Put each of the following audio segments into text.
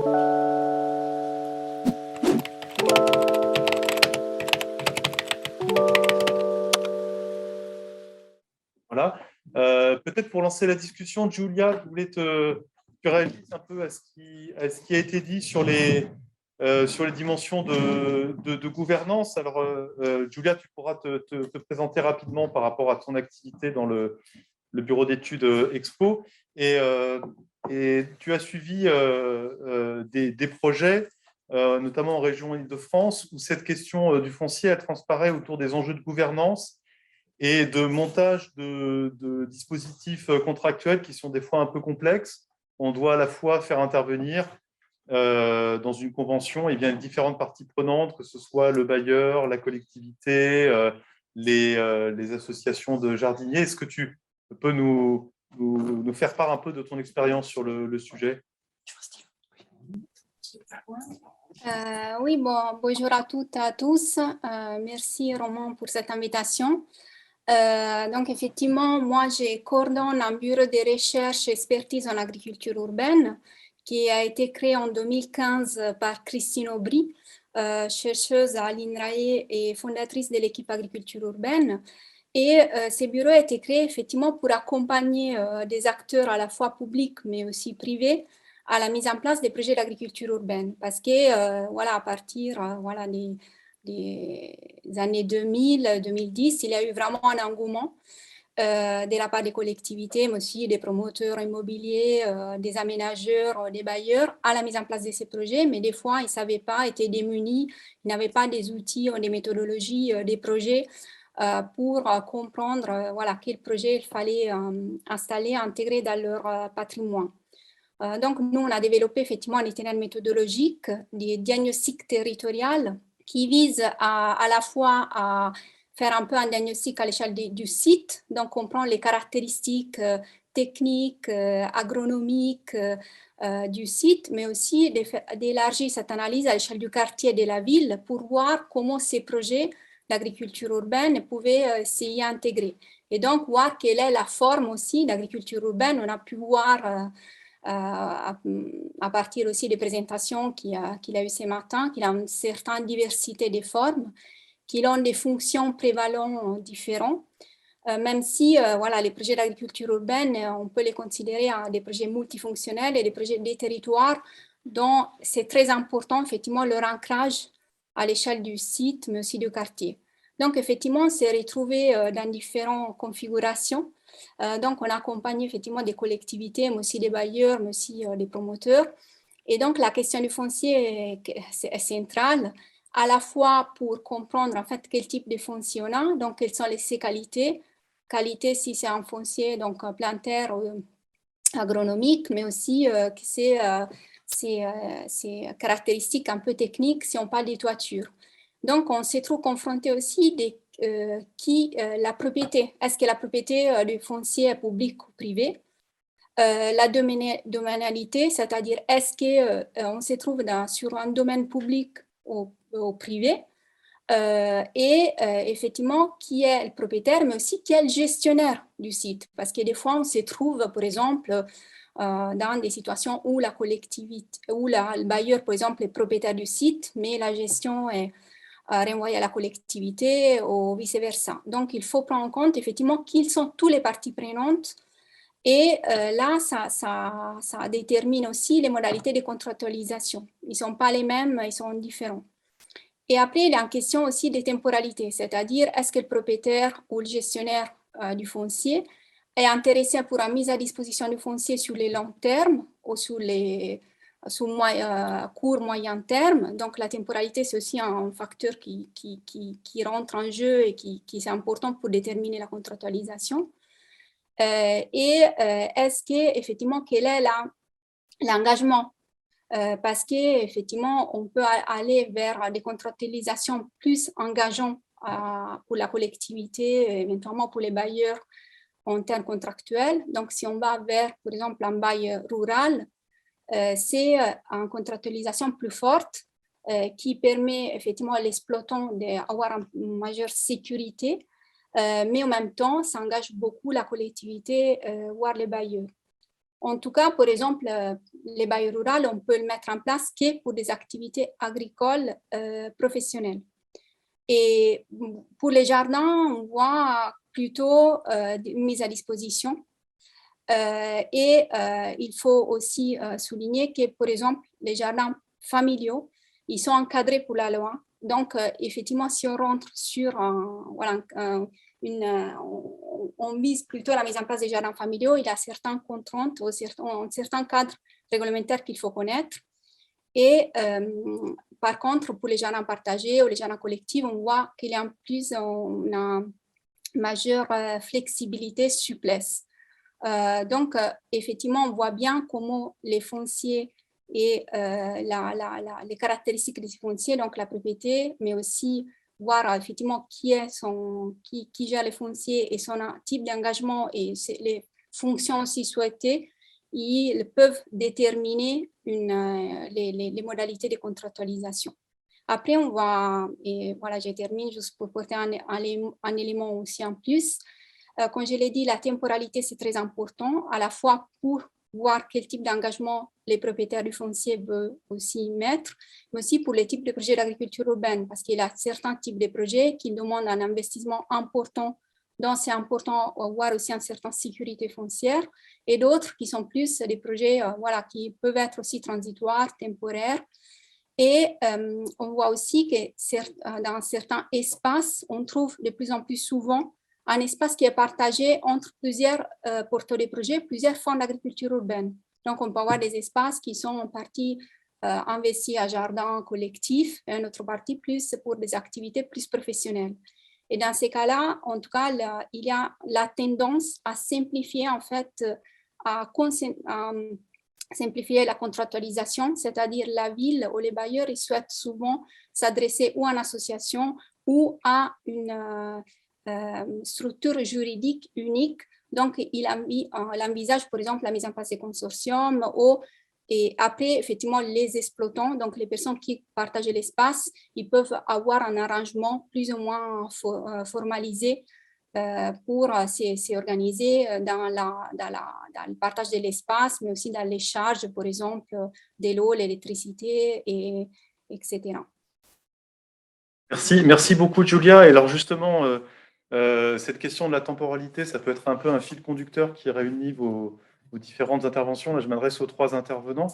Voilà. Peut-être pour lancer la discussion, Julia, je voulais tu réagisses un peu à ce qui a été dit sur les dimensions de gouvernance. Alors, Julia, tu pourras te présenter rapidement par rapport à ton activité dans le bureau d'études Expo. Et tu as suivi des projets, notamment en région Île-de-France, où cette question du foncier elle transparaît autour des enjeux de gouvernance et de montage de dispositifs contractuels qui sont des fois un peu complexes. On doit à la fois faire intervenir dans une convention les différentes parties prenantes, que ce soit le bailleur, la collectivité, les associations de jardiniers. Est-ce que tu peux nous faire part un peu de ton expérience sur le sujet? Oui, bonjour à toutes et à tous. Merci Roman pour cette invitation. Donc effectivement, moi je coordonne un bureau de recherche et expertise en agriculture urbaine qui a été créé en 2015 par Christine Aubry, chercheuse à l'INRAE et fondatrice de l'équipe agriculture urbaine. Et ce bureau a été créé effectivement pour accompagner des acteurs à la fois publics mais aussi privés à la mise en place des projets d'agriculture urbaine. Parce que voilà, à partir voilà, des années 2000, 2010, il y a eu vraiment un engouement de la part des collectivités, mais aussi des promoteurs immobiliers, des aménageurs, des bailleurs, à la mise en place de ces projets. Mais des fois, ils ne savaient pas, étaient démunis, ils n'avaient pas des outils, des méthodologies, des projets pour comprendre voilà, quel projet il fallait installer, intégrer dans leur patrimoine. Donc, nous, on a développé effectivement un itinéraire méthodologique des diagnostics territoriaux qui vise à la fois à faire un peu un diagnostic à l'échelle du site, donc on prend les caractéristiques techniques, agronomiques du site, mais aussi d'élargir cette analyse à l'échelle du quartier et de la ville pour voir comment ces projets d'agriculture urbaine pouvaient s'y intégrer. Et donc, voir quelle est la forme aussi d'agriculture urbaine. On a pu voir à partir aussi des présentations qu'il a eues ce matin, qu'il a une certaine diversité de formes, qu'il a des fonctions prévalantes différentes, même si voilà, les projets d'agriculture urbaine, on peut les considérer des projets multifonctionnels et des projets des territoires dont c'est très important effectivement leur ancrage à l'échelle du site, mais aussi du quartier. Donc effectivement, on s'est retrouvé dans différentes configurations. Donc, on accompagne effectivement des collectivités, mais aussi des bailleurs, mais aussi des promoteurs. Et donc, la question du foncier est centrale, à la fois pour comprendre en fait quel type de foncier on a, donc quelles sont ses qualités. Qualité, si c'est un foncier, donc plantaire ou agronomique, mais aussi ses caractéristiques un peu techniques si on parle des toitures. Donc, on s'est trouvé confronté aussi la propriété. Est-ce que la propriété du foncier est publique ou privée? La dominalité, c'est-à-dire est-ce qu'on se trouve sur un domaine public ou privé? Et effectivement, qui est le propriétaire, mais aussi qui est le gestionnaire du site. Parce que des fois, on se trouve, par exemple, dans des situations où la collectivité, où le bailleur, par exemple, est propriétaire du site, mais la gestion est renvoyée à la collectivité ou vice-versa. Donc, il faut prendre en compte, effectivement, qui sont toutes les parties prenantes. Et là, ça détermine aussi les modalités de contractualisation. Ils ne sont pas les mêmes, ils sont différents. Et après, il y a une question aussi de temporalité, c'est-à-dire est-ce que le propriétaire ou le gestionnaire du foncier est intéressé pour la mise à disposition du foncier sur les longs termes ou sur court, moyen terme. Donc, la temporalité, c'est aussi un facteur qui rentre en jeu et qui est important pour déterminer la contractualisation. Est-ce qu'effectivement, quel est l'engagement? Parce qu'effectivement, on peut aller vers des contractualisations plus engageantes pour la collectivité, éventuellement pour les bailleurs en termes contractuels. Donc, si on va vers, par exemple, un bail rural, c'est une contractualisation plus forte qui permet effectivement à l'exploitant d'avoir une majeure sécurité, mais en même temps, ça engage beaucoup la collectivité, voire les bailleurs. En tout cas, par exemple, les bails ruraux, on peut le mettre en place que pour des activités agricoles professionnelles. Et pour les jardins, on voit plutôt une mise à disposition. Il faut aussi souligner que, par exemple, les jardins familiaux, ils sont encadrés pour la loi. Donc, effectivement, si on rentre sur on vise plutôt la mise en place des jardins familiaux, il y a certaines contraintes ou certains cadres réglementaires qu'il faut connaître. Et par contre, pour les jardins partagés ou les jardins collectifs, on voit qu'il y a une majeure flexibilité, souplesse. Donc, effectivement, on voit bien comment les fonciers et les caractéristiques des fonciers, donc la propriété, mais aussi voir effectivement qui gère les fonciers et son type d'engagement et les fonctions aussi souhaitées, ils peuvent déterminer les modalités de contractualisation. Après, on va, et voilà, je termine juste pour porter un élément aussi en plus. Comme je l'ai dit, la temporalité, c'est très important, à la fois pour voir quel type d'engagement les propriétaires du foncier veulent aussi mettre, mais aussi pour les types de projets d'agriculture urbaine, parce qu'il y a certains types de projets qui demandent un investissement important, donc c'est important d'avoir aussi une certaine sécurité foncière, et d'autres qui sont plus des projets qui peuvent être aussi transitoires, temporaires. Et on voit aussi que dans certains espaces, on trouve de plus en plus souvent un espace qui est partagé entre plusieurs porteurs de projets, plusieurs formes d'agriculture urbaine. Donc, on peut avoir des espaces qui sont en partie investis à jardin collectif et une autre partie plus pour des activités plus professionnelles. Et dans ces cas-là, en tout cas, il y a la tendance à simplifier, en fait, à simplifier la contractualisation, c'est-à-dire la ville ou les bailleurs, ils souhaitent souvent s'adresser ou à une association ou à une structure juridique unique. Donc, il envisage, par exemple, la mise en place des consortiums et après, effectivement, les exploitants, donc les personnes qui partagent l'espace, ils peuvent avoir un arrangement plus ou moins formalisé pour s'organiser dans le partage de l'espace, mais aussi dans les charges, par exemple, de l'eau, l'électricité, etc. Merci beaucoup, Julia. Et alors justement, cette question de la temporalité, ça peut être un peu un fil conducteur qui réunit vos différentes interventions. Là, je m'adresse aux trois intervenants.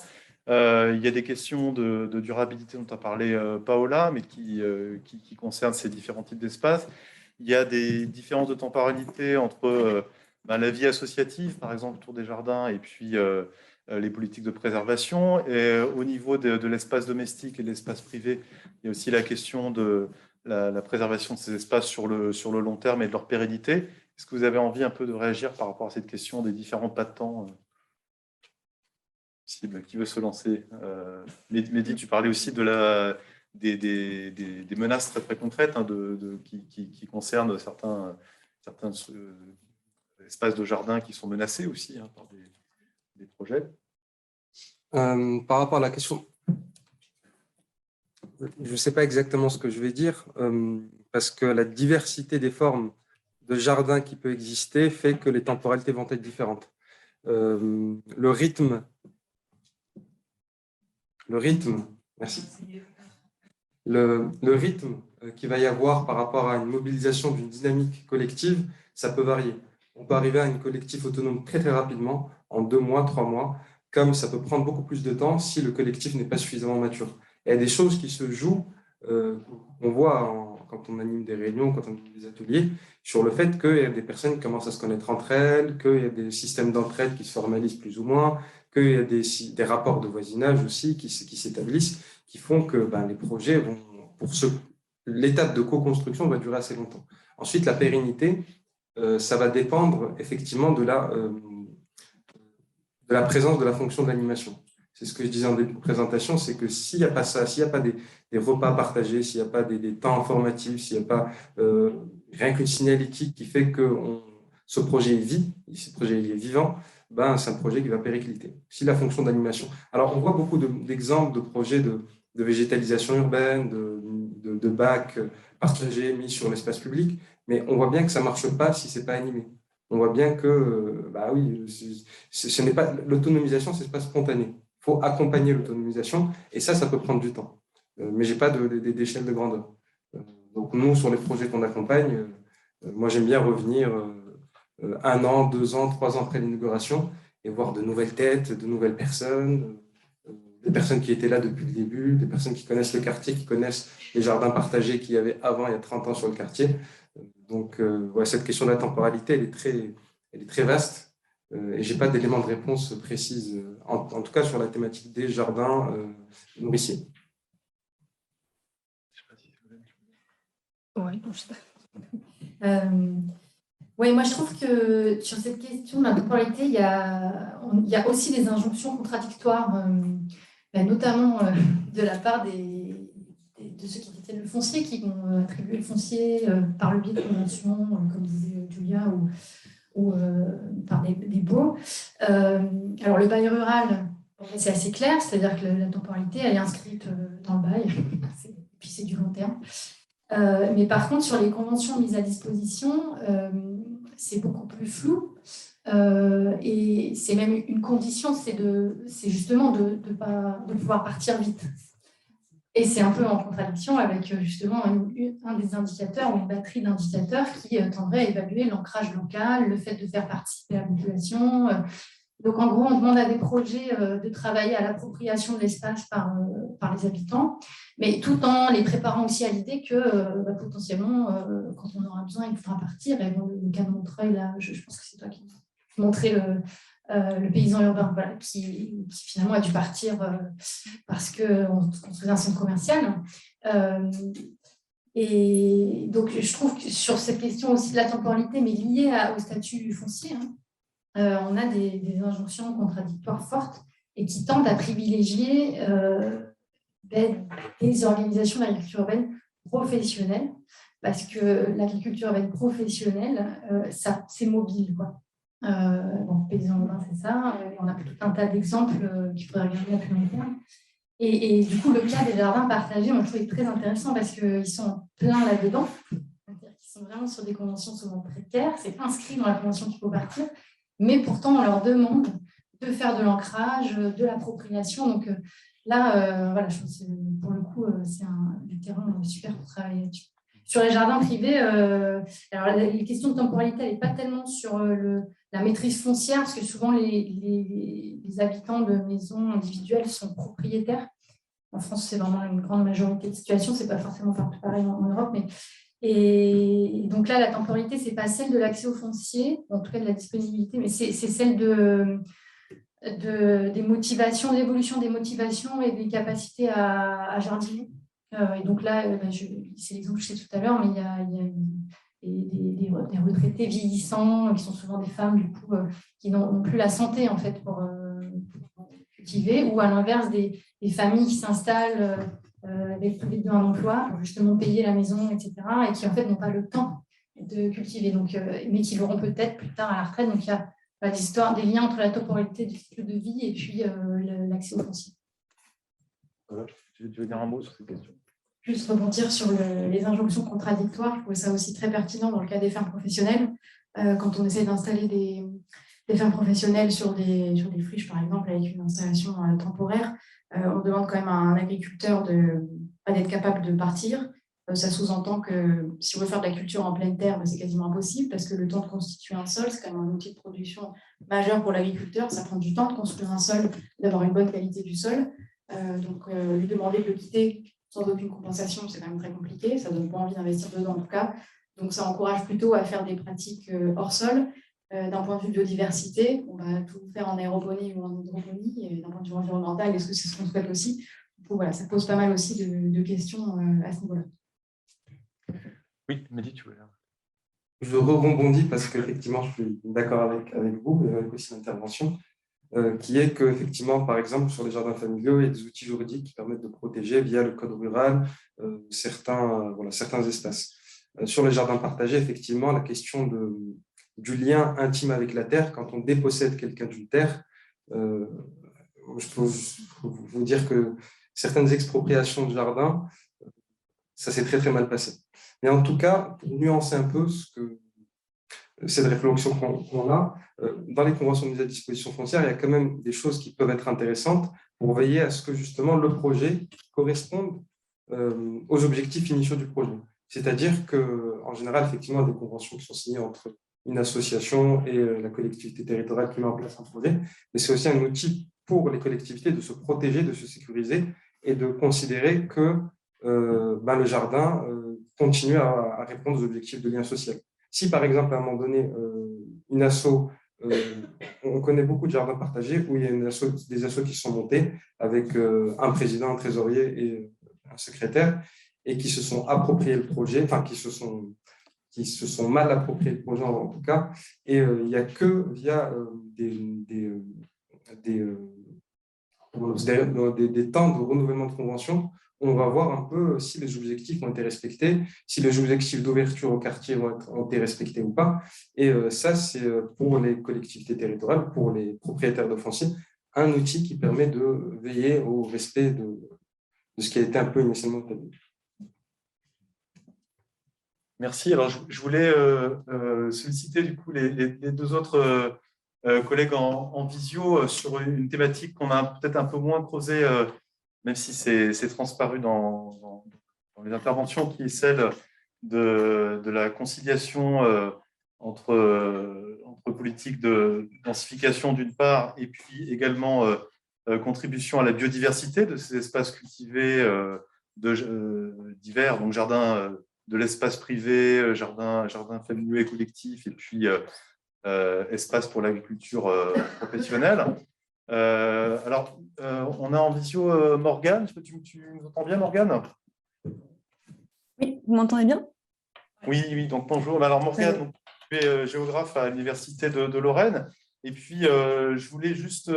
Il y a des questions de durabilité dont a parlé Paola, mais qui concernent ces différents types d'espaces. Il y a des différences de temporalité entre la vie associative, par exemple, autour des jardins, et puis les politiques de préservation. Et au niveau de l'espace domestique et de l'espace privé, il y a aussi la question de la préservation de ces espaces sur le long terme et de leur pérennité. Est-ce que vous avez envie un peu de réagir par rapport à cette question des différents pas de temps possibles? Qui veut se lancer? Mehdi, tu parlais aussi des menaces très, très concrètes qui concernent certains espaces de jardin qui sont menacés aussi par des projets. Par rapport à la question, je ne sais pas exactement ce que je vais dire, parce que la diversité des formes de jardin qui peut exister fait que les temporalités vont être différentes. Le rythme, merci. Le rythme qu'il va y avoir par rapport à une mobilisation d'une dynamique collective, ça peut varier. On peut arriver à une collectif autonome très très rapidement, en 2 mois, 3 mois, comme ça peut prendre beaucoup plus de temps si le collectif n'est pas suffisamment mature. Il y a des choses qui se jouent, on voit quand on anime des réunions, quand on anime des ateliers, sur le fait qu'il y a des personnes qui commencent à se connaître entre elles, qu'il y a des systèmes d'entraide qui se formalisent plus ou moins, qu'il y a des rapports de voisinage aussi qui s'établissent, qui font que les projets vont, l'étape de co-construction va durer assez longtemps. Ensuite, la pérennité, ça va dépendre effectivement de la présence de la fonction d'animation. C'est ce que je disais en début de présentation, c'est que s'il n'y a pas ça, s'il n'y a pas des repas partagés, s'il n'y a pas des temps informatifs, s'il n'y a pas rien qu'une signalétique qui fait que ce projet vit, ce projet est vivant, c'est un projet qui va péricliter. Si la fonction d'animation… Alors, on voit beaucoup d'exemples de projets de végétalisation urbaine, de bacs partagés, mis sur l'espace public, mais on voit bien que ça ne marche pas si ce n'est pas animé. on voit bien que bah oui, ce n'est pas l'autonomisation, c'est pas spontané. Il faut accompagner l'autonomisation et ça peut prendre du temps. Mais j'ai pas d'échelle de grandeur. Donc nous, sur les projets qu'on accompagne, moi j'aime bien revenir 1 an, 2 ans, 3 ans après l'inauguration et voir de nouvelles têtes, de nouvelles personnes, des personnes qui étaient là depuis le début, des personnes qui connaissent le quartier, qui connaissent les jardins partagés qu'il y avait avant, il y a 30 ans sur le quartier. Donc, ouais, cette question de la temporalité, elle est très vaste et je n'ai pas d'éléments de réponse précise, en tout cas sur la thématique des jardins nourriciers. Oui, ouais, moi je trouve que sur cette question de la temporalité, il y a aussi des injonctions contradictoires, notamment de la part de ceux qui détiennent le foncier, qui vont attribuer le foncier par le biais de conventions, comme disait Julia, ou par des baux. Alors le bail rural, c'est assez clair, c'est-à-dire que la temporalité, elle est inscrite dans le bail, et puis c'est du long terme. Mais par contre, sur les conventions mises à disposition, c'est beaucoup plus flou. Et c'est même une condition, c'est justement de pouvoir partir vite. Et c'est un peu en contradiction avec justement un des indicateurs ou une batterie d'indicateurs qui tendrait à évaluer l'ancrage local, le fait de faire participer la population. Donc en gros, on demande à des projets de travailler à l'appropriation de l'espace par les habitants, mais tout en les préparant aussi à l'idée que potentiellement, quand on aura besoin, il faudra partir. Et bon, le cas de Montreuil, là, je pense que c'est toi qui montrais le paysan urbain, voilà, qui finalement a dû partir parce qu'on construisait un centre commercial. Et donc, je trouve que sur cette question aussi de la temporalité, mais liée au statut foncier, on a des injonctions contradictoires fortes et qui tendent à privilégier des organisations d'agriculture urbaine professionnelles, parce que l'agriculture urbaine professionnelle, c'est mobile, quoi. Donc, paysans urbains, c'est ça. On a tout un tas d'exemples qu'il faudrait regarder à plus long terme. Et du coup, le cas des jardins partagés, on le trouve très intéressant parce qu'ils sont plein là-dedans. C'est-à-dire qu'ils sont vraiment sur des conventions souvent précaires. C'est inscrit dans la convention qu'il faut partir. Mais pourtant, on leur demande de faire de l'ancrage, de l'appropriation. Donc là, voilà, je pense que pour le coup, c'est du terrain super pour travailler là-dessus. Sur les jardins privés, alors les questions de temporalité, elle n'est pas tellement sur la maîtrise foncière, parce que souvent les habitants de maisons individuelles sont propriétaires. En France, c'est vraiment une grande majorité de situations. Ce n'est pas forcément partout pareil en Europe, mais et donc là, la temporalité, ce n'est pas celle de l'accès au foncier, en tout cas de la disponibilité, mais c'est celle des motivations, de l'évolution des motivations et des capacités à jardiner. Et donc là, c'est l'exemple que je sais tout à l'heure, mais il y a des retraités vieillissants qui sont souvent des femmes, du coup, qui n'ont plus la santé en fait pour cultiver, ou à l'inverse, des familles qui s'installent avec tous les deux un emploi pour justement payer la maison, etc., et qui en fait n'ont pas le temps de cultiver, donc, mais qui l'auront peut-être plus tard à la retraite. Donc il y a l'histoire des liens entre la temporalité du cycle de vie et puis l'accès au foncier. Voilà. Tu veux dire un mot sur cette question? Juste rebondir sur les injonctions contradictoires. Je trouvais ça aussi très pertinent dans le cas des fermes professionnelles. Quand on essaie d'installer des fermes professionnelles sur des friches, par exemple, avec une installation temporaire, on demande quand même à un agriculteur d'être capable de partir. Ça sous-entend que si on veut faire de la culture en pleine terre, c'est quasiment impossible parce que le temps de constituer un sol, c'est quand même un outil de production majeur pour l'agriculteur. Ça prend du temps de construire un sol, d'avoir une bonne qualité du sol. Donc, lui demander de le quitter sans aucune compensation, c'est quand même très compliqué. Ça ne donne pas envie d'investir dedans, en tout cas. Donc, ça encourage plutôt à faire des pratiques hors sol. D'un point de vue biodiversité, on va tout faire en aéroponie ou en hydroponie. Et d'un point de vue environnemental, est-ce que c'est ce qu'on souhaite aussi? Donc, voilà, ça pose pas mal aussi de questions à ce niveau-là. Oui, Mehdi, tu veux dire? Je rebondis parce qu'effectivement, je suis d'accord avec vous et avec aussi l'intervention, qui est qu'effectivement, par exemple, sur les jardins familiaux, il y a des outils juridiques qui permettent de protéger via le code rural certains espaces. Sur les jardins partagés, effectivement, la question du lien intime avec la terre, quand on dépossède quelqu'un d'une terre, je peux vous dire que certaines expropriations de jardins, ça s'est très très mal passé. Mais en tout cas, pour nuancer un peu cette réflexion qu'on a. Dans les conventions de mise à disposition foncière, il y a quand même des choses qui peuvent être intéressantes pour veiller à ce que justement le projet corresponde aux objectifs initiaux du projet. C'est-à-dire qu'en général, effectivement, il y a des conventions qui sont signées entre une association et la collectivité territoriale qui met en place un projet, mais c'est aussi un outil pour les collectivités de se protéger, de se sécuriser et de considérer que le jardin continue à répondre aux objectifs de lien social. Si, par exemple, à un moment donné, une asso, on connaît beaucoup de jardins partagés où il y a des assos qui sont montés avec un président, un trésorier et un secrétaire, et qui se sont appropriés le projet, enfin, qui se sont mal appropriés le projet en tout cas, et il n'y a que via des temps de renouvellement de convention, on va voir un peu si les objectifs ont été respectés, si les objectifs d'ouverture au quartier ont été respectés ou pas. Et ça, c'est pour les collectivités territoriales, pour les propriétaires de foncier, un outil qui permet de veiller au respect de ce qui a été un peu initialement établi. Merci. Alors, je voulais solliciter du coup les deux autres collègues en visio sur une thématique qu'on a peut-être un peu moins creusée, même si c'est transparu dans les interventions, qui est celle de la conciliation entre politique de densification d'une part et puis également contribution à la biodiversité de ces espaces cultivés divers, donc jardins de l'espace privé, jardin familial et collectif, et puis espace pour l'agriculture professionnelle. Alors, on a en visio Morgane. Est-ce que tu nous entends bien, Morgane? Oui, vous m'entendez bien? Oui, donc bonjour. Alors, Morgane, donc, tu es géographe à l'Université de Lorraine. Et puis, je voulais juste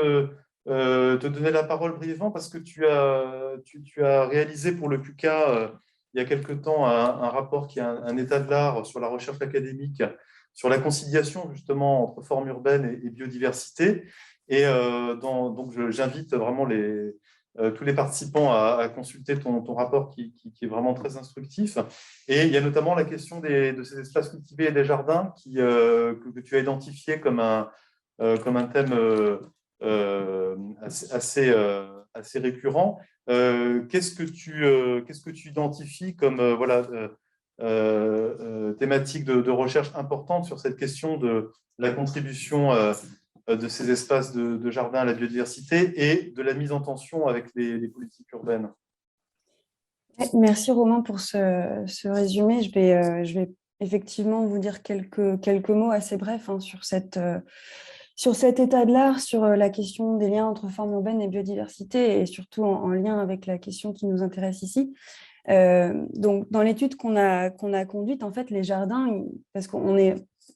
te donner la parole brièvement parce que tu as réalisé pour le QCA il y a quelque temps un rapport qui est un état de l'art sur la recherche académique, sur la conciliation justement entre forme urbaine et biodiversité. Et donc, j'invite vraiment tous les participants à consulter ton rapport qui est vraiment très instructif. Et il y a notamment la question de ces espaces cultivés et des jardins que tu as identifié comme un thème assez récurrent. Qu'est-ce que tu identifies comme thématique de recherche importante sur cette question de la contribution de ces espaces de jardin à la biodiversité et de la mise en tension avec les politiques urbaines? Merci Romain pour ce résumé. Je vais effectivement vous dire quelques mots assez brefs sur cet état de l'art, sur la question des liens entre forme urbaine et biodiversité et surtout en lien avec la question qui nous intéresse ici. Donc, dans l'étude qu'on a conduite, en fait, les jardins, parce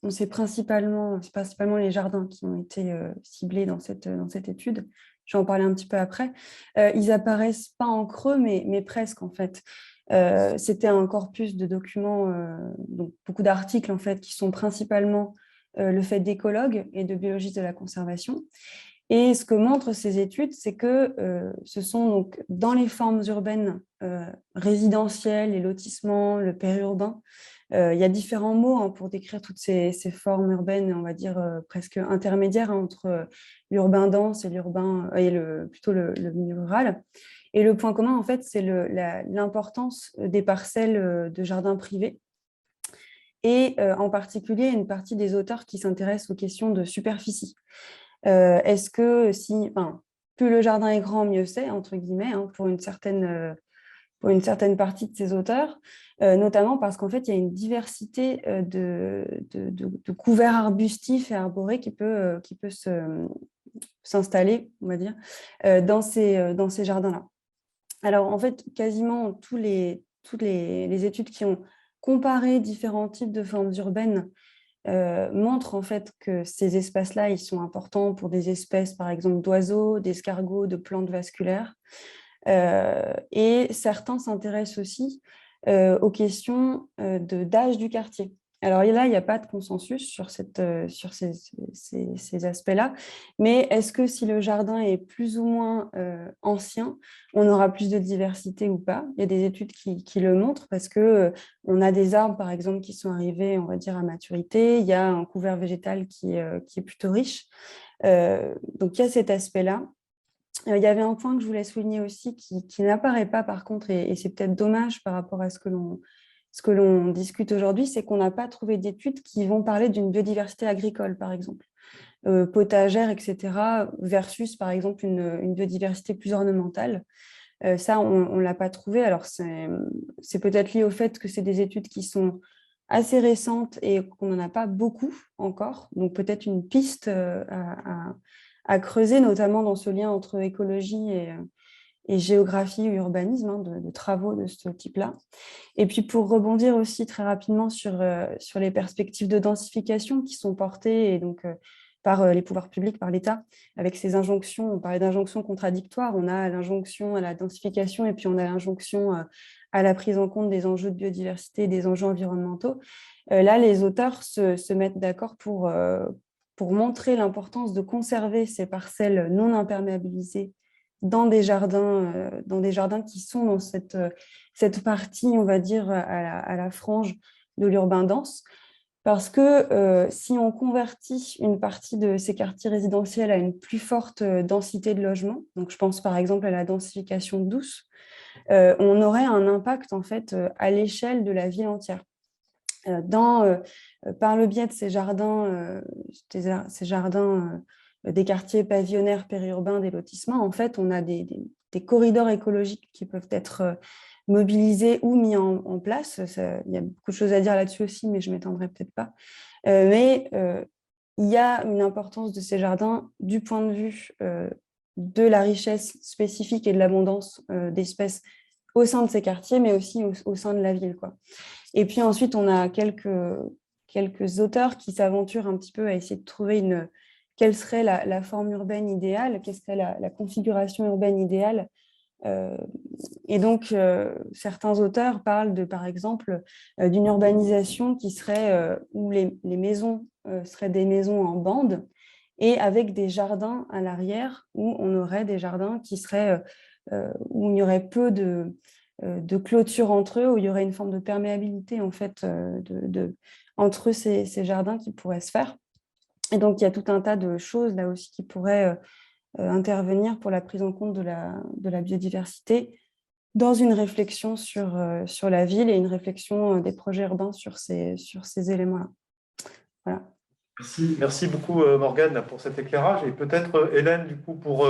c'est principalement les jardins qui ont été ciblés dans cette étude. Je vais en parler un petit peu après. Ils apparaissent pas en creux, mais presque en fait. C'était un corpus de documents, donc beaucoup d'articles en fait, qui sont principalement le fait d'écologues et de biologistes de la conservation. Et ce que montrent ces études, c'est que ce sont donc dans les formes urbaines résidentielles, les lotissements, le périurbain. Il y a différents mots pour décrire toutes ces formes urbaines, on va dire presque intermédiaires entre l'urbain dense et plutôt le milieu rural. Et le point commun, en fait, c'est l'importance des parcelles de jardins privés. Et en particulier, une partie des auteurs qui s'intéressent aux questions de superficie. Est-ce que plus le jardin est grand, mieux c'est, entre guillemets, pour une certaine partie de ces auteurs, notamment parce qu'en fait, il y a une diversité de couverts arbustifs et arborés qui peut s'installer, on va dire, dans ces jardins-là. Alors, en fait, quasiment toutes les études qui ont comparé différents types de formes urbaines montrent en fait que ces espaces-là, ils sont importants pour des espèces, par exemple, d'oiseaux, d'escargots, de plantes vasculaires. Et certains s'intéressent aussi aux questions d'âge du quartier. Alors là, il n'y a pas de consensus sur ces aspects-là, mais est-ce que si le jardin est plus ou moins ancien, on aura plus de diversité ou pas? Il y a des études qui le montrent parce que on a des arbres, par exemple, qui sont arrivés, on va dire, à maturité. Il y a un couvert végétal qui est plutôt riche. Donc, il y a cet aspect-là. Il y avait un point que je voulais souligner aussi qui n'apparaît pas, par contre, et c'est peut-être dommage par rapport à ce que l'on discute aujourd'hui, c'est qu'on n'a pas trouvé d'études qui vont parler d'une biodiversité agricole, par exemple, potagère, etc., versus, par exemple, une biodiversité plus ornementale. Ça, on ne l'a pas trouvé. Alors, c'est peut-être lié au fait que c'est des études qui sont assez récentes et qu'on n'en a pas beaucoup encore. Donc, peut-être une piste à creuser, notamment dans ce lien entre écologie et géographie ou urbanisme, hein, de travaux de ce type-là. Et puis, pour rebondir aussi très rapidement sur les perspectives de densification qui sont portées et donc, par les pouvoirs publics, par l'État, avec ces injonctions, on parlait d'injonctions contradictoires, on a l'injonction à la densification et puis on a l'injonction à la prise en compte des enjeux de biodiversité et des enjeux environnementaux. Là, les auteurs se mettent d'accord pour montrer l'importance de conserver ces parcelles non imperméabilisées dans des jardins qui sont dans cette partie, on va dire, à la frange de l'urbain dense. Parce que si on convertit une partie de ces quartiers résidentiels à une plus forte densité de logement, donc je pense par exemple à la densification douce, on aurait un impact en fait à l'échelle de la ville entière. Par le biais de ces jardins des quartiers pavillonnaires périurbains, des lotissements, en fait, on a des corridors écologiques qui peuvent être mobilisés ou mis en place. Il y a beaucoup de choses à dire là-dessus aussi, mais je ne m'étendrai peut-être pas. Il y a une importance de ces jardins du point de vue de la richesse spécifique et de l'abondance d'espèces au sein de ces quartiers, mais aussi au sein de la ville, quoi. Et puis ensuite, on a quelques auteurs qui s'aventurent un petit peu à essayer de trouver quelle serait la forme urbaine idéale, quelle serait la configuration urbaine idéale. Et donc, certains auteurs parlent par exemple, d'une urbanisation qui serait où les maisons seraient des maisons en bande et avec des jardins à l'arrière où on aurait des jardins qui seraient où il y aurait peu de clôture entre eux, où il y aurait une forme de perméabilité en fait entre ces jardins qui pourraient se faire. Et donc, il y a tout un tas de choses là aussi qui pourraient intervenir pour la prise en compte de la biodiversité dans une réflexion sur la ville et une réflexion des projets urbains sur ces éléments-là. Voilà. Merci beaucoup Morgane pour cet éclairage. Et peut-être Hélène, du coup, pour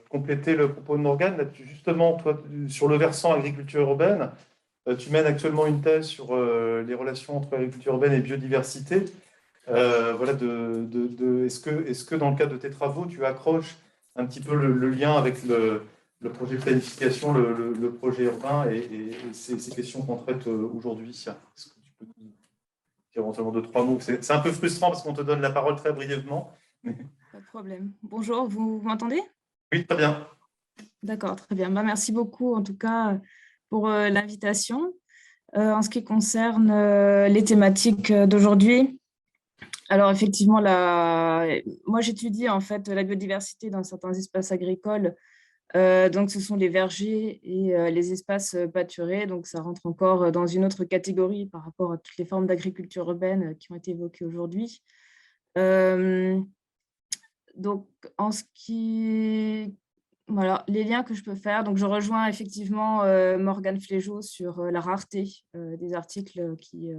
compléter le propos de Morgane, justement, toi, sur le versant agriculture urbaine, tu mènes actuellement une thèse sur les relations entre agriculture urbaine et biodiversité. Voilà, est-ce que dans le cadre de tes travaux, tu accroches un petit peu le lien avec le projet de planification, le projet urbain et ces questions qu'on traite aujourd'hui? Est-ce que tu peux dire éventuellement 2-3 mots? C'est un peu frustrant parce qu'on te donne la parole très brièvement. Pas de problème. Bonjour, vous m'entendez? Oui, très bien. D'accord, très bien. Merci beaucoup en tout cas pour l'invitation. En ce qui concerne les thématiques d'aujourd'hui, alors effectivement, moi j'étudie en fait la biodiversité dans certains espaces agricoles. Donc ce sont les vergers et les espaces pâturés. Donc ça rentre encore dans une autre catégorie par rapport à toutes les formes d'agriculture urbaine qui ont été évoquées aujourd'hui. Donc en ce qui... Voilà, les liens que je peux faire. Donc, je rejoins effectivement Morgane Flégeau sur la rareté des articles qui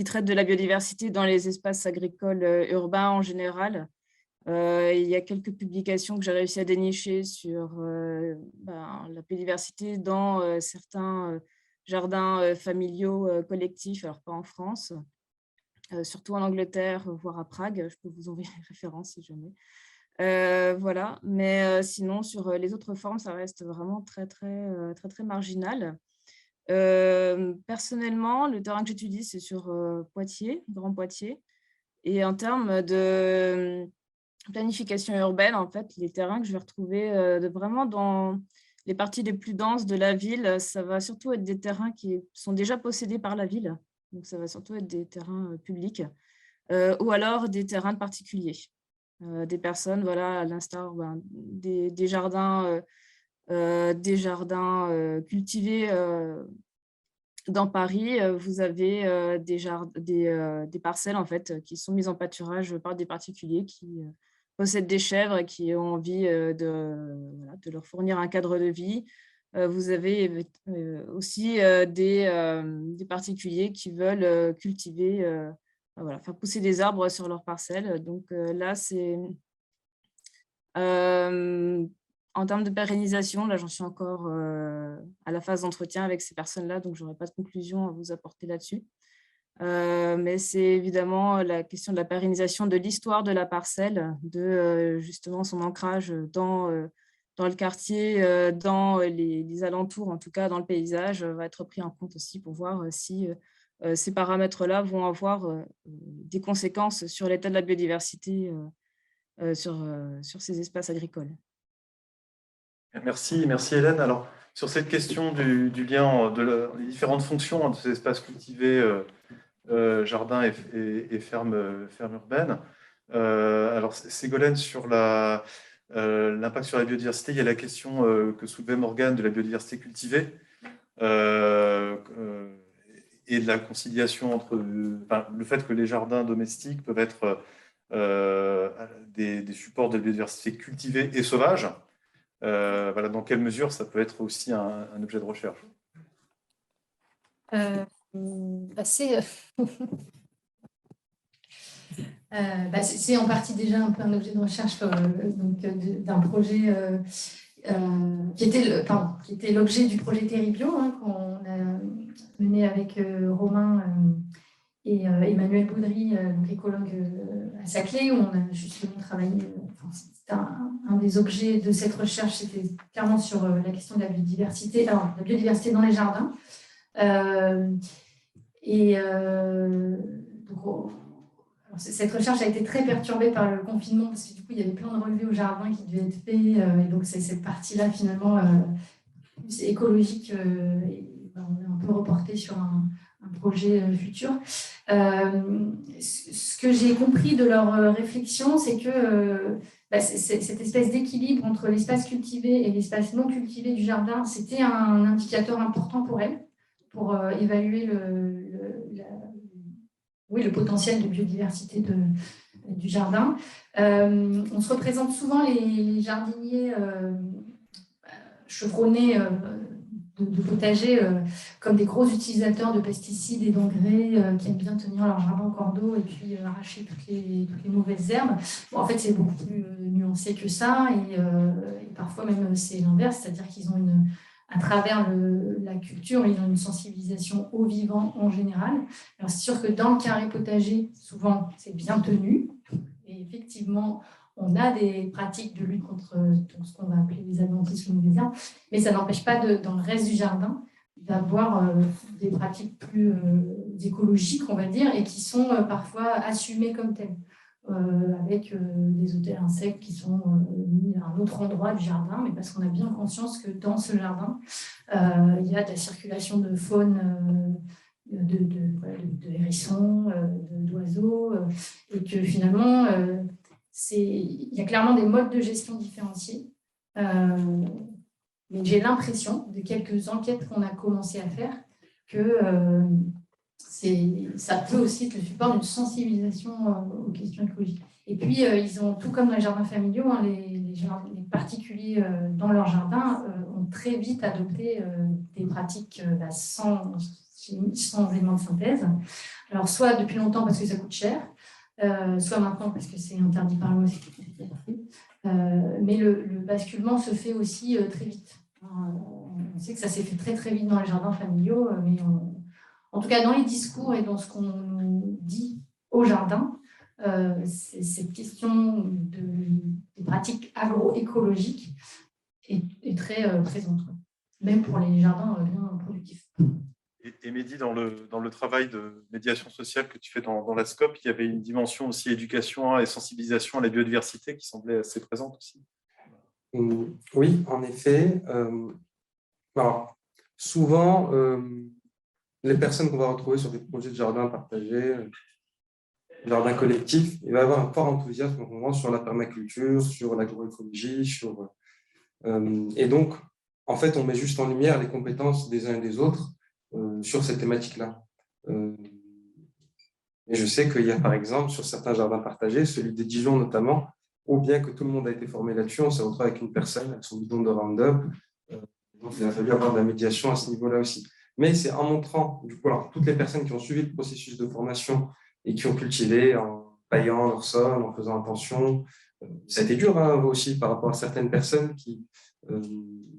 traitent de la biodiversité dans les espaces agricoles urbains en général. Il y a quelques publications que j'ai réussi à dénicher sur la biodiversité dans certains jardins familiaux collectifs, alors pas en France, surtout en Angleterre, voire à Prague. Je peux vous envoyer les références si jamais. Voilà, mais sinon sur les autres formes, ça reste vraiment très marginal. Personnellement, le terrain que j'étudie, c'est sur Poitiers, Grand Poitiers, et en termes de planification urbaine, en fait, les terrains que je vais retrouver vraiment dans les parties les plus denses de la ville, ça va surtout être des terrains qui sont déjà possédés par la ville, Donc, ça va surtout être des terrains publics ou alors des terrains de particuliers. Des personnes, voilà, à l'instar des jardins cultivés dans Paris. Vous avez des parcelles en fait, qui sont mises en pâturage par des particuliers qui possèdent des chèvres et qui ont envie de leur fournir un cadre de vie. Vous avez aussi des particuliers qui veulent cultiver, faire pousser des arbres sur leurs parcelles. Donc là, c'est en termes de pérennisation, là, j'en suis encore à la phase d'entretien avec ces personnes-là, donc je n'aurai pas de conclusion à vous apporter là-dessus. Mais c'est évidemment la question de la pérennisation de l'histoire de la parcelle, de justement son ancrage dans le quartier, dans les alentours, en tout cas dans le paysage, va être pris en compte aussi pour voir si ces paramètres-là vont avoir des conséquences sur l'état de la biodiversité sur ces espaces agricoles. Merci Hélène. Alors, sur cette question du lien des différentes fonctions de ces espaces cultivés, jardins et fermes urbaines, alors Ségolène, sur l'impact sur la biodiversité, il y a la question que soulevait Morgane de la biodiversité cultivée et de la conciliation entre le fait que les jardins domestiques peuvent être des supports de biodiversité cultivée et sauvage. Dans quelle mesure ça peut être aussi un objet de recherche? C'est en partie déjà un peu un objet de recherche d'un projet qui était l'objet du projet Terribio qu'on a mené avec Romain et Emmanuel Boudry, écologue à Saclay, où on a justement travaillé. C'était un des objets de cette recherche, c'était clairement sur la question de la biodiversité, la biodiversité dans les jardins. Cette recherche a été très perturbée par le confinement parce que du coup, il y avait plein de relevés au jardin qui devaient être faits. Et donc, c'est cette partie-là, finalement, plus écologique. On est un peu reporté sur un projet futur. Ce que j'ai compris de leur réflexion, c'est que cette espèce d'équilibre entre l'espace cultivé et l'espace non cultivé du jardin, c'était un indicateur important pour elles, pour évaluer le potentiel de biodiversité du jardin. On se représente souvent les jardiniers chevronnés de potager comme des gros utilisateurs de pesticides et d'engrais qui aiment bien tenir leur jardin en cordeau et puis arracher toutes les mauvaises herbes. Bon, en fait, c'est beaucoup plus nuancé que ça et parfois même c'est l'inverse, c'est-à-dire qu'ils ont à travers la culture, ils ont une sensibilisation au vivant en général. Alors, c'est sûr que dans le carré potager, souvent, c'est bien tenu. Et effectivement, on a des pratiques de lutte contre ce qu'on va appeler les adventistes ou les herbes, mais ça n'empêche pas, dans le reste du jardin, d'avoir des pratiques plus écologiques, on va dire, et qui sont parfois assumées comme telles. Avec des hôtels insectes qui sont mis à un autre endroit du jardin, mais parce qu'on a bien conscience que dans ce jardin, il y a de la circulation de faune, de hérissons, d'oiseaux, et que finalement, il y a clairement des modes de gestion différenciés. Mais j'ai l'impression, de quelques enquêtes qu'on a commencé à faire, que ça peut aussi être le support d'une sensibilisation aux questions écologiques. Et puis, ils ont, tout comme dans les jardins familiaux, les particuliers dans leur jardin ont très vite adopté des pratiques sans éléments de synthèse. Alors, soit depuis longtemps parce que ça coûte cher, soit maintenant parce que c'est interdit par la loi. Mais le basculement se fait aussi très vite. On sait que ça s'est fait très très vite dans les jardins familiaux, mais en tout cas dans les discours et dans ce qu'on nous dit au jardin, cette question des pratiques agroécologiques est très présente, même pour les jardins bien productifs. Et Mehdi, dans le travail de médiation sociale que tu fais dans la SCOP, il y avait une dimension aussi éducation et sensibilisation à la biodiversité qui semblait assez présente aussi. Oui, en effet. Alors, souvent, les personnes qu'on va retrouver sur des projets de jardin partagés, jardin collectif, il va y avoir un fort enthousiasme en ce moment sur la permaculture, sur l'agroécologie, et donc, en fait, on met juste en lumière les compétences des uns et des autres sur cette thématique-là. Et je sais qu'il y a, par exemple, sur certains jardins partagés, celui de Dijon notamment, ou bien que tout le monde a été formé là-dessus, on s'est retrouvé avec une personne, avec son bidon de Roundup. Donc, il a fallu avoir de la médiation à ce niveau-là aussi. Mais c'est en montrant, du coup, alors, toutes les personnes qui ont suivi le processus de formation et qui ont cultivé en paillant leur sol, en faisant attention. Ça a été dur aussi par rapport à certaines personnes qui,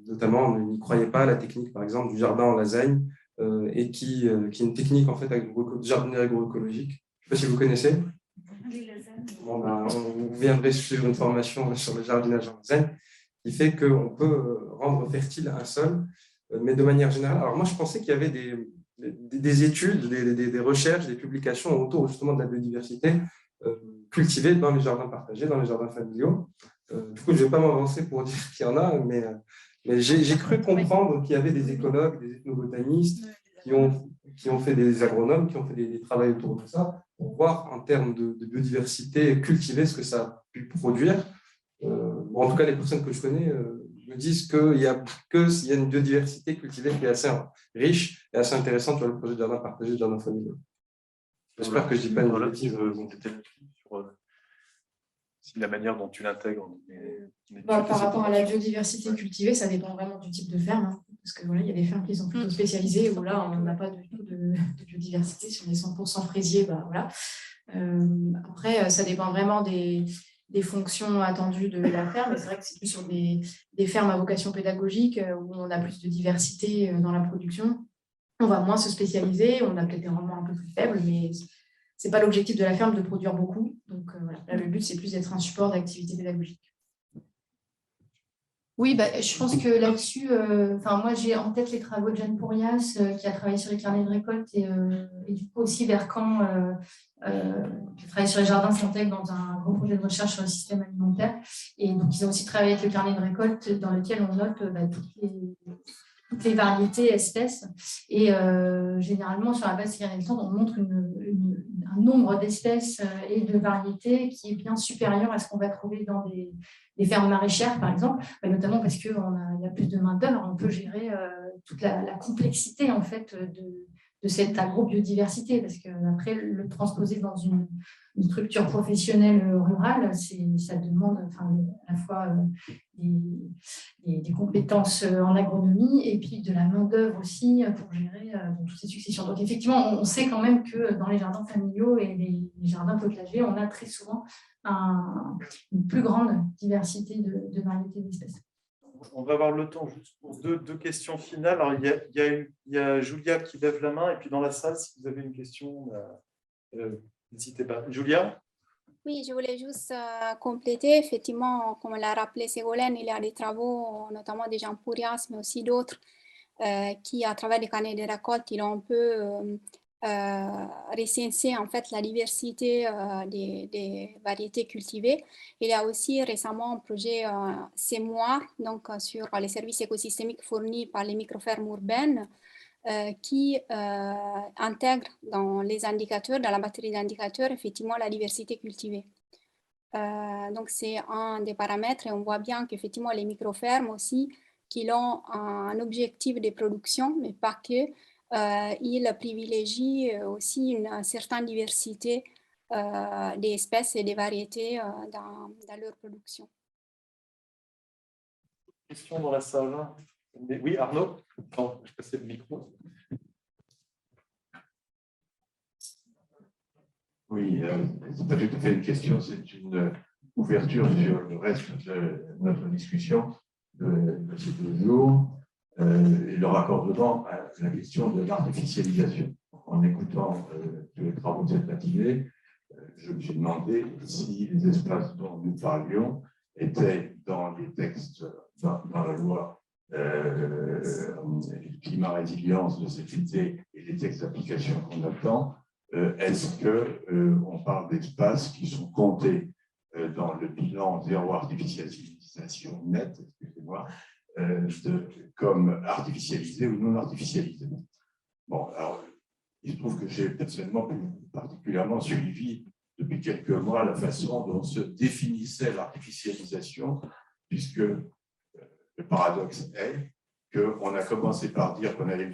notamment, n'y croyaient pas à la technique, par exemple, du jardin en lasagne, et qui est une technique en fait de jardinerie agroécologique. Je ne sais pas si vous connaissez. Bon, ben, vous viendrez suivre une formation sur le jardinage en lasagne qui fait qu'on peut rendre fertile un sol, mais de manière générale. Alors moi, je pensais qu'il y avait des études, des recherches, des publications autour justement de la biodiversité cultivée dans les jardins partagés, dans les jardins familiaux. Du coup, je ne vais pas m'avancer pour dire qu'il y en a, mais j'ai cru comprendre qu'il y avait des écologues, des ethnobotanistes qui ont fait des agronomes, qui ont fait des travaux autour de ça, pour voir en termes de biodiversité cultivée ce que ça a pu produire. En tout cas, les personnes que je connais me disent qu'il y a une biodiversité cultivée qui est assez riche et assez intéressante sur le projet de jardin partagé, de jardin familial. J'espère que je ne dis pas une bêtise. C'est la manière dont tu l'intègres. Par rapport à la biodiversité cultivée, ça dépend vraiment du type de ferme. Hein, parce que voilà, il y a des fermes qui sont plutôt spécialisées où là, on n'a pas du tout de biodiversité. Si on est 100% fraisier, bah, voilà. Après, ça dépend vraiment des fonctions attendues de la ferme. Mais c'est vrai que c'est plus sur des fermes à vocation pédagogique où on a plus de diversité dans la production. On va moins se spécialiser, on a peut-être des rendements un peu plus faibles, mais ce n'est pas l'objectif de la ferme de produire beaucoup. Donc voilà, là, le but, c'est plus d'être un support d'activité pédagogique. Oui, bah, je pense que là-dessus, moi, j'ai en tête les travaux de Jeanne Pourrias, qui a travaillé sur les carnets de récolte, et du coup aussi Vercan, qui a travaillé sur les jardins s'intègre dans un gros projet de recherche sur le système alimentaire. Et donc, ils ont aussi travaillé avec le carnet de récolte, dans lequel on note toutes les variétés, espèces. Et généralement, sur la base de ces carnets de temps, on montre un nombre d'espèces et de variétés qui est bien supérieur à ce qu'on va trouver dans des fermes maraîchères, par exemple, notamment parce qu'il y a plus de main-d'œuvre, on peut gérer toute la complexité en fait, de cette agrobiodiversité, parce qu'après, le transposer dans une structure professionnelle rurale, ça demande à la fois des compétences en agronomie et puis de la main-d'œuvre aussi pour gérer toutes ces successions. Donc, effectivement, on sait quand même que dans les jardins familiaux et les jardins potagers, on a très souvent une plus grande diversité de variétés d'espèces. On va avoir le temps juste pour deux questions finales. Alors, il y a Julia qui lève la main, et puis dans la salle, si vous avez une question, n'hésitez pas. Julia? Oui, je voulais juste compléter. Effectivement, comme l'a rappelé Ségolène, il y a des travaux, notamment de Jean Pourrias, mais aussi d'autres, qui, à travers les carnets de récolte, ils ont un peu recensé en fait la diversité des variétés cultivées. Il y a aussi récemment un projet CEMOIR, donc sur les services écosystémiques fournis par les microfermes urbaines, qui intègre dans les indicateurs, dans la batterie d'indicateurs, effectivement la diversité cultivée. Donc c'est un des paramètres, et on voit bien qu'effectivement les microfermes aussi, qui ont un objectif de production, mais pas que, ils privilégient aussi une certaine diversité des espèces et des variétés dans leur production. Question dans la salle. Oui, Arnaud? Non, je passe le micro. Oui, c'est pas tout à fait une question, c'est une ouverture sur le reste de notre discussion de ces 2 jours et le raccordement à la question de l'artificialisation. En écoutant tous les travaux de cette matinée, je me suis demandé si les espaces dont nous parlions étaient dans les textes, dans la loi climat résilience de cet été et les textes d'application qu'on attend. Est-ce qu'on parle d'espaces qui sont comptés dans le bilan zéro artificialisation net, excusez-moi, comme artificialisés ou non artificialisés? Bon, alors, il se trouve que j'ai personnellement particulièrement suivi depuis quelques mois la façon dont se définissait l'artificialisation, puisque le paradoxe est qu'on a commencé par dire qu'on allait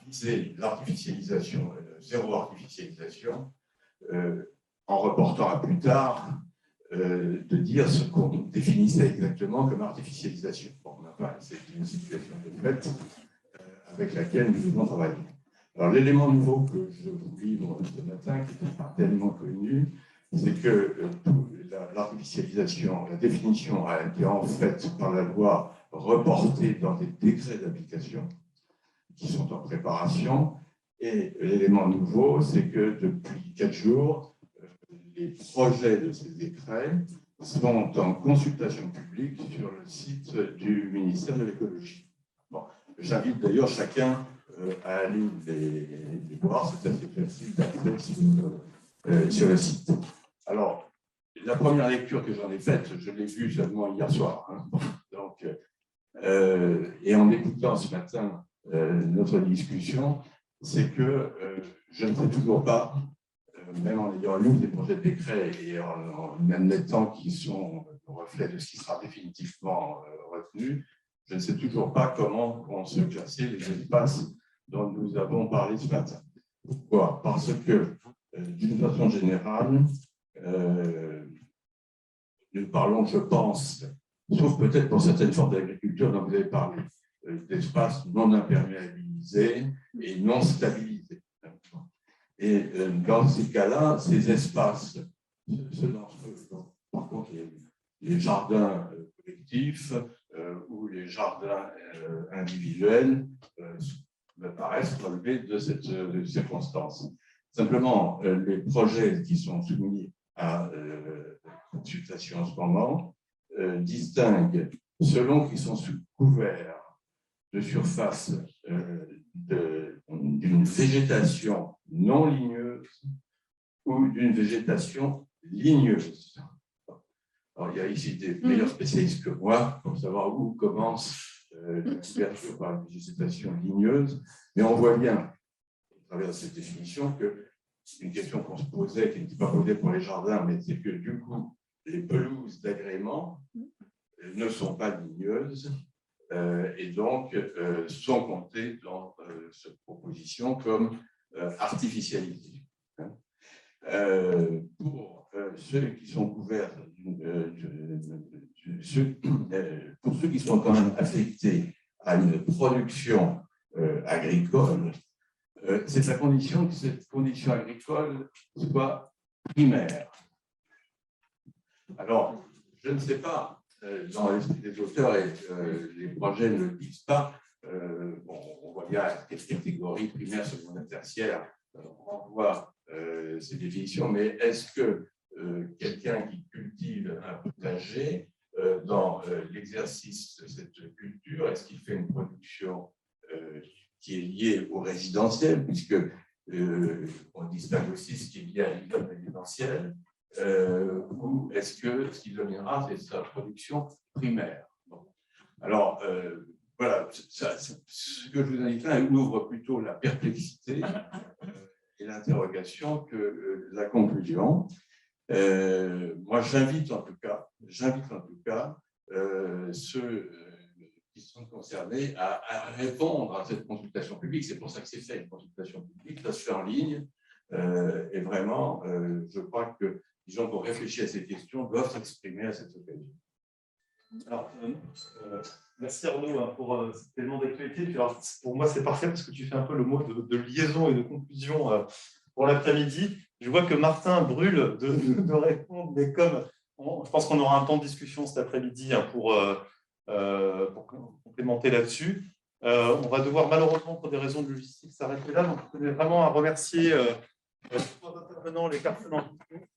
viser l'artificialisation, zéro artificialisation, en reportant à plus tard de dire ce qu'on définissait exactement comme artificialisation. Bon, enfin, c'est une situation de fait avec laquelle nous devons travailler. Alors, l'élément nouveau que je vous livre ce matin, qui n'est pas tellement connu, c'est que l'artificialisation, la définition a été en fait par la loi reportée dans des décrets d'application qui sont en préparation. Et l'élément nouveau, c'est que depuis 4 jours, les projets de ces décrets sont en consultation publique sur le site du ministère de l'Écologie. Bon, j'invite d'ailleurs chacun à aller les voir, c'est assez facile d'accès sur le site. Alors, la première lecture que j'en ai faite, je l'ai vue seulement hier soir. Hein. Donc, et en écoutant ce matin notre discussion, c'est que je ne sais toujours pas, même en ayant lu des projets de décret et en admettant qu'ils sont le reflet de ce qui sera définitivement retenu, je ne sais toujours pas comment vont se classer les espaces dont nous avons parlé ce matin. Pourquoi? Parce que, d'une façon générale, nous parlons, je pense, sauf peut-être pour certaines formes d'agriculture dont vous avez parlé, d'espaces non imperméabilisés et non stabilisés. Et dans ces cas-là, ces espaces, ceux d'entre eux, par contre, les jardins collectifs ou les jardins individuels me paraissent relever de cette circonstance. Simplement, les projets qui sont soumis à consultation en ce moment distinguent, selon qu'ils sont sous couvert de surface d'une végétation non ligneuse ou d'une végétation ligneuse. Alors, il y a ici des meilleurs spécialistes que moi pour savoir où commence la couverture par une végétation ligneuse, mais on voit bien, à travers cette définition, que une question qu'on se posait, qui n'était pas posée pour les jardins, mais c'est que du coup, les pelouses d'agrément ne sont pas ligneuses et donc sont comptées dans cette proposition comme artificialisées. Pour ceux qui sont couverts, pour ceux qui sont quand même affectés à une production agricole, c'est la condition que cette condition agricole soit primaire. Alors, je ne sais pas, dans l'esprit des auteurs, et les projets ne le disent pas, bon, on voit bien quelle catégorie primaire, secondaire, tertiaire, on voit ces définitions, mais est-ce que quelqu'un qui cultive un potager, dans l'exercice de cette culture, est-ce qu'il fait une production qui est liée au résidentiel, puisque on distingue aussi ce qui est lié à l'immeuble résidentiel, ou est-ce que ce qui dominera, c'est sa production primaire? Bon. Alors, voilà, ce que je vous invite là ouvre plutôt la perplexité et l'interrogation que la conclusion. Moi, j'invite en tout cas ceux qui sont concernés à répondre à cette consultation publique. C'est pour ça que c'est fait, une consultation publique, ça se fait en ligne. Et vraiment, je crois que les gens qui ont réfléchi à ces questions doivent s'exprimer à cette occasion. Alors, merci Arnaud pour cet élément d'actualité. Pour moi, c'est parfait parce que tu fais un peu le mot de liaison et de conclusion pour l'après-midi. Je vois que Martin brûle de répondre, mais comme je pense qu'on aura un temps de discussion cet après-midi pour complémenter là-dessus, on va devoir malheureusement, pour des raisons de logistique, s'arrêter là. Donc, je tenais vraiment à remercier les trois intervenants, les personnes en question.